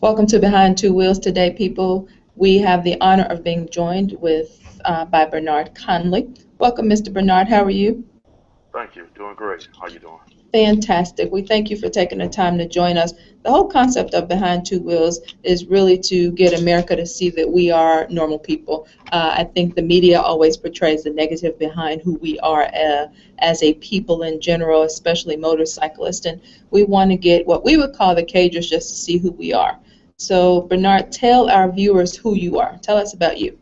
Welcome to Behind Two Wheels today, people. We have the honor of being joined by Bernard Conley. Welcome, Mr. Bernard. How are you? Thank you. Doing great. How you doing? Fantastic. We thank you for taking the time to join us. The whole concept of Behind Two Wheels is really to get America to see that we are normal people. I think the media always portrays the negative behind who we are as a people in general, especially motorcyclists. And we want to get what we would call the cagers just to see who we are. So, Bernard, tell our viewers who you are. Tell us about you.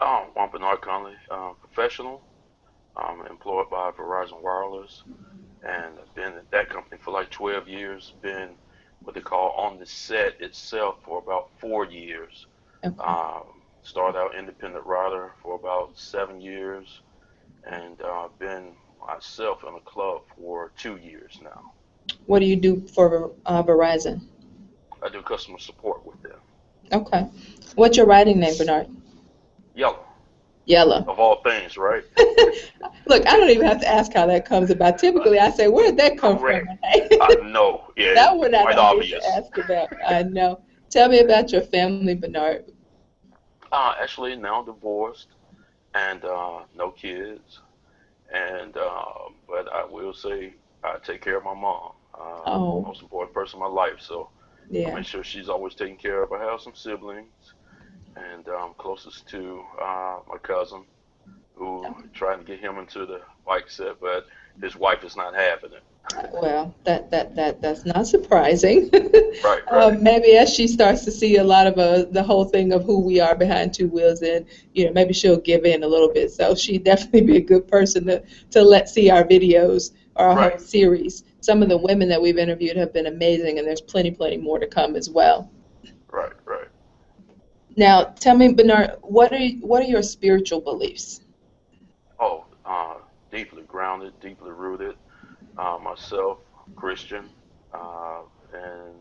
I'm Bernard Conley, professional. I'm employed by Verizon Wireless, and I've been at that company for like 12 years. Been what they call on the set itself for about 4 years. Okay. Um, Started out independent rider for about 7 years, and been myself in a club for 2 years now. What do you do for Verizon? I do customer support with them. Okay. What's your writing name, Bernard? Yellow, Yellow. of all things, right? Look, I don't even have to ask how that comes about. Typically, I say, where did that come from? Correct. I know. Yeah, That it's one I quite don't need to obvious. ask about. I know. Tell me about your family, Bernard. Actually, now divorced and no kids. And but I will say I take care of my mom, Oh, most important person in my life. So I yeah. make sure she's always taken care of. I have some siblings, and closest to my cousin, who trying to get him into the bike set, but his wife is not having it. Well, that's not surprising. Right, right, Maybe as she starts to see a lot of the whole thing of who we are behind two wheels, and maybe she'll give in a little bit. So she'd definitely be a good person to let see our videos or our right, whole series. Some of the women that we've interviewed have been amazing, and there's plenty more to come as well. right, right. Now, tell me, Bernard, what are your spiritual beliefs? Oh, deeply grounded, deeply rooted. Myself, Christian, and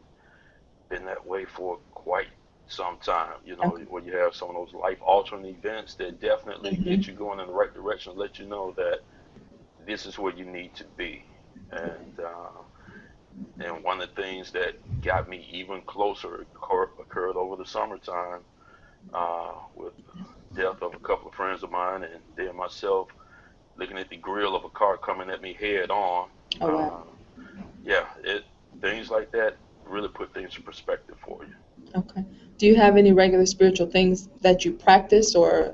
been that way for quite some time. You know, Okay. when you have some of those life-altering events that definitely get Hmm. you going in the right direction, let you know that this is where you need to be. And one of the things that got me even closer occurred over the summertime, with death of a couple of friends of mine, and then myself looking at the grill of a car coming at me head on. Oh, wow. Uh, yeah, it things like that really put things in perspective for you. Okay. Do you have any regular spiritual things that you practice or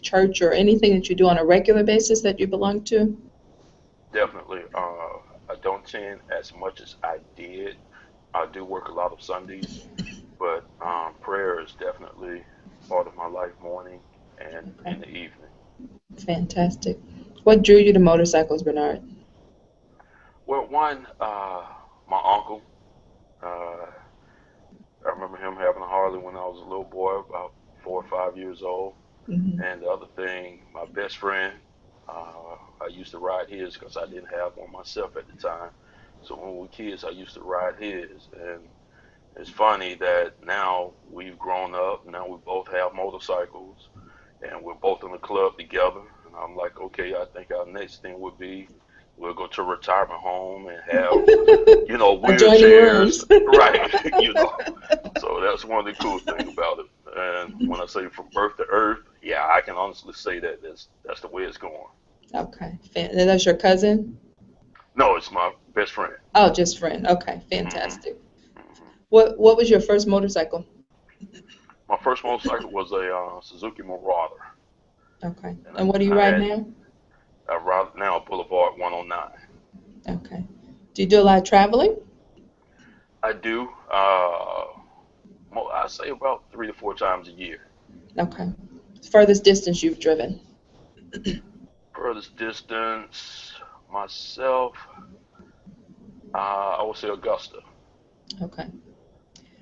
church or anything that you do on a regular basis that you belong to? Definitely. I don't attend as much as I did. I do work a lot of Sundays, but prayer is definitely part of my life, morning and Okay. in the evening. Fantastic. What drew you to motorcycles, Bernard? Well, one, my uncle. Uh, I remember him having a Harley when I was a little boy, about 4 or 5 years old. Hmm. And the other thing, my best friend, I used to ride his because I didn't have one myself at the time. So when we were kids, I used to ride his. And it's funny that now we've grown up. Now we both have motorcycles, and we're both in the club together. And I'm like, okay, I think our next thing would be we'll go to a retirement home and have, Adjoining wheelchairs, rooms. right? So that's one of the cool things about it. And when I say from birth to earth, yeah, I can honestly say that that's the way it's going. Okay. And that's your cousin? No, it's my best friend. Oh, just friend. Okay. Hmm. Fantastic. Hmm. What was your first motorcycle? My first motorcycle was a Suzuki Marauder, Okay. and And what do you I ride had now? a ride now Boulevard 109. Okay. Do you do a lot of traveling? I do. I say about 3 to 4 times a year. Okay. Furthest distance you've driven? Furthest distance, myself, I would say Augusta, Okay.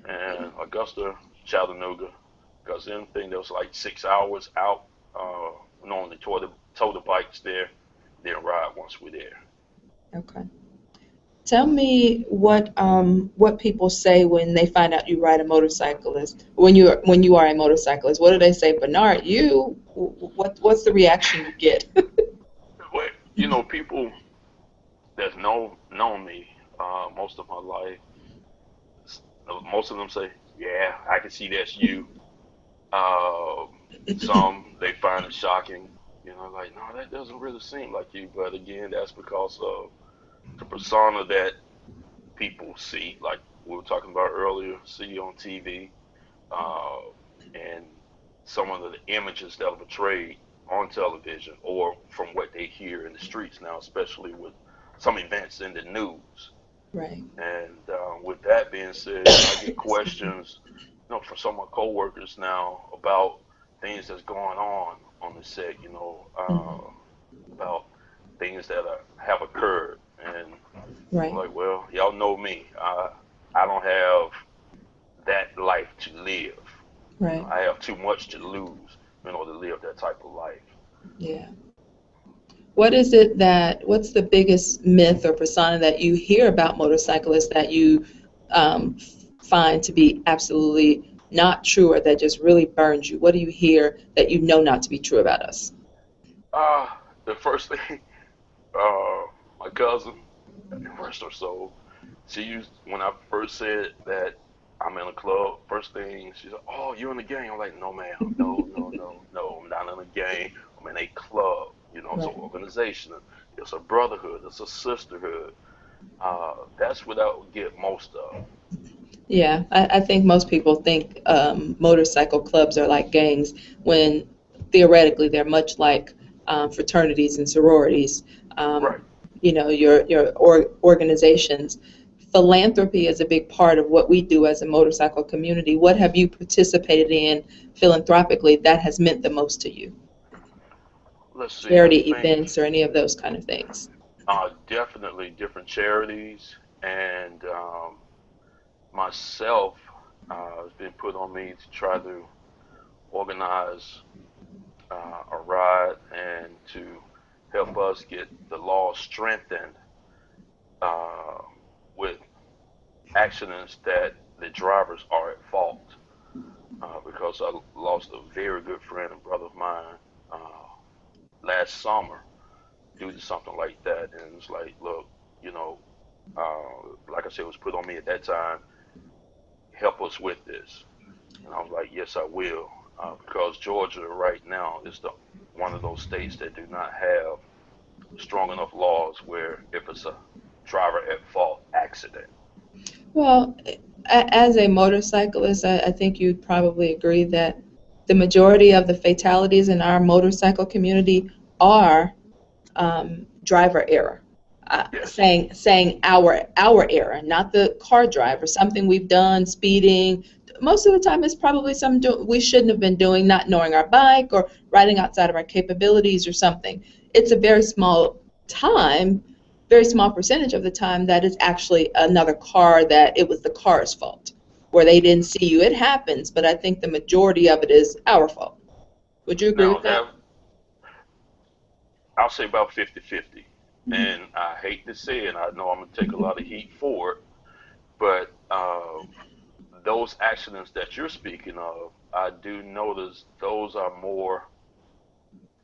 and Augusta, Chattanooga, because anything that was like 6 hours out, uh, normally tow the bikes there, then ride once we're there. Okay. Tell me what people say when they find out you ride a motorcyclist. When you are a motorcyclist, what do they say, Bernard? What's the reaction you get? But people that know me most of my life, most of them say, yeah, I can see that's you. Um, some they find it shocking, like, no, that doesn't really seem like you. But again, that's because of the persona that people see, like we were talking about earlier, see on TV, uh, and some of the images that are portrayed on television or from what they hear in the streets now, especially with some events in the news. Right. And with that being said, I get questions, from some of my coworkers now about things that's going on the set, Mm-hmm. about things that have occurred. And I'm Right. like, well, y'all know me. I don't have that life to live. Right. I have too much to lose in order to live that type of life. Yeah. What's the biggest myth or persona that you hear about motorcyclists that you um, find to be absolutely not true or that just really burns you? What do you hear that you know not to be true about us? Uh, the first thing, my cousin, rest her soul, she used, when I first said that I'm in a club, first thing she said, "Oh, you in the gang?" I'm like, "No, ma'am, no, no, no, no. I'm not in a gang. I'm in a club. It's an Right. organization. It's a brotherhood. It's a sisterhood." That's what I would get most of. Yeah, I think most people think motorcycle clubs are like gangs when theoretically they're much like fraternities and sororities. Um, Right. your organizations. Philanthropy is a big part of what we do as a motorcycle community. What have you participated in philanthropically that has meant the most to you? Let's see. I Charity think events or any of those kind of things? definitely different charities, and myself has been put on me to try to organize a ride and to help us get the law strengthened uh, with accidents that the drivers are at fault. Because I lost a very good friend and brother of mine last summer due to something like that. And it's like, look, you know, like I said, it was put on me at that time, help us with this. And I was like, yes, I will. Because Georgia right now is the one of those states that do not have strong enough laws where if it's a driver at fault accident. Well, as a motorcyclist, I think you'd probably agree that the majority of the fatalities in our motorcycle community are driver error. Yes, Saying our error, not the car driver. Something we've done, speeding. Most of the time, it's probably something we shouldn't have been doing, not knowing our bike or riding outside of our capabilities or something. It's a very small time, very small percentage of the time that it's actually another car that it was the car's fault, where they didn't see you. It happens, but I think the majority of it is our fault. Would you agree now with that? that I'll say about 50-50. Mhm. And I hate to say it, I know I'm gonna take a lot of heat for it, but those accidents that you're speaking of, I do notice those are more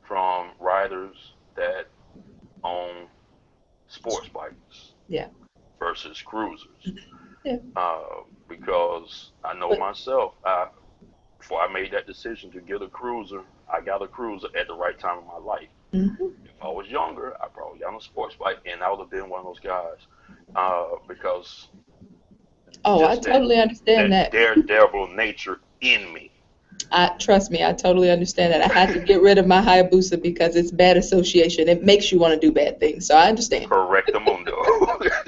from riders that own sports bikes Yeah. versus cruisers. Yeah. Because I know But myself, before I made that decision to get a cruiser, I got a cruiser at the right time in my life. mhm. If I was younger, I probably got on a sports bike, and I would have been one of those guys. Because Oh, I just that totally understand that that. daredevil nature in me. Trust me, I totally understand that. I had to get rid of my Hayabusa because it's bad association. It makes you want to do bad things. So I understand. Correcto mundo.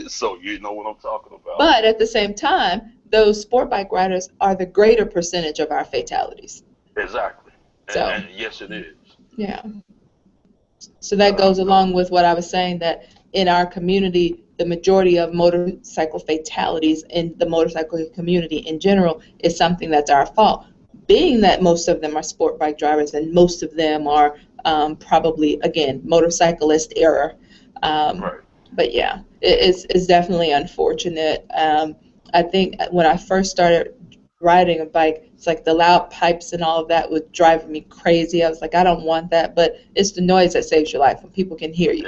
So you know what I'm talking about. But at the same time, those sport bike riders are the greater percentage of our fatalities. Exactly. So, And yes, it is. yeah. So that goes No, along with what I was saying that in our community, the majority of motorcycle fatalities in the motorcycle community in general is something that's our fault. Being that most of them are sport bike drivers and most of them are probably, again, motorcyclist error. Um, right. but yeah, it's definitely unfortunate. I think when I first started riding a bike, it's like the loud pipes and all of that was driving me crazy. I was like, I don't want that, but it's the noise that saves your life when people can hear you.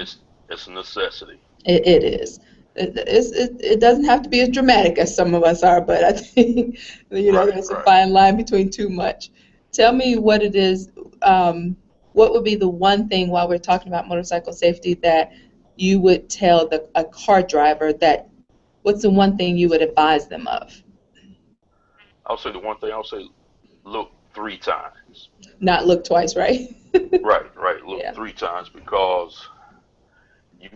It's a necessity. It is. it doesn't have to be as dramatic as some of us are, but I think Right, there's a right. fine line between too much. Tell me what it is. What would be the one thing while we're talking about motorcycle safety that you would tell a car driver that what's the one thing you would advise them of? I'll say the one thing. I'll say look 3 times. Not look twice, right? Right, right. Look Yeah. 3 times because you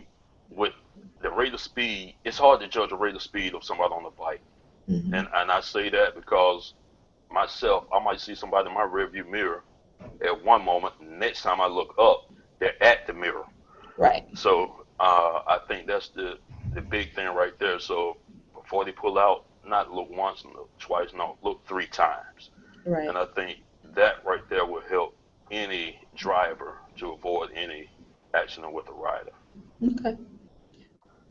with the rate of speed, it's hard to judge the rate of speed of somebody on a bike. Hmm. And I say that because myself, I might see somebody in my rearview mirror at one moment. Next time I look up, they're at the mirror. Right. So I think that's the big thing right there. So before they pull out, not look once, look twice, no, look 3 times. Right. And I think that right there will help any driver to avoid any accident with a rider. Okay.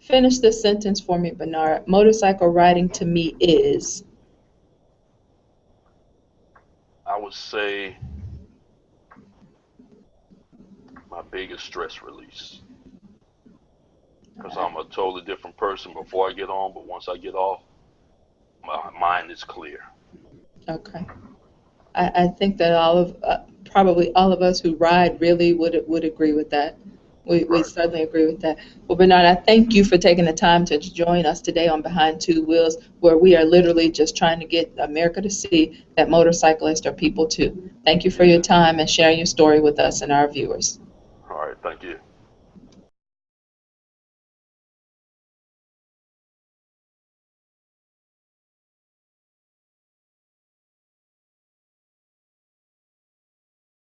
Finish this sentence for me, Bernard. Motorcycle riding to me is. I would say my biggest stress release because I'm a totally different person before I get on, but once I get off, my mind is clear. Okay. I think that probably all of us who ride really would agree with that. We Right. certainly agree with that. Well, Bernard, I thank you for taking the time to join us today on Behind Two Wheels, where we are literally just trying to get America to see that motorcyclists are people too. Thank you for your Yeah. time and sharing your story with us and our viewers. All right. Thank you.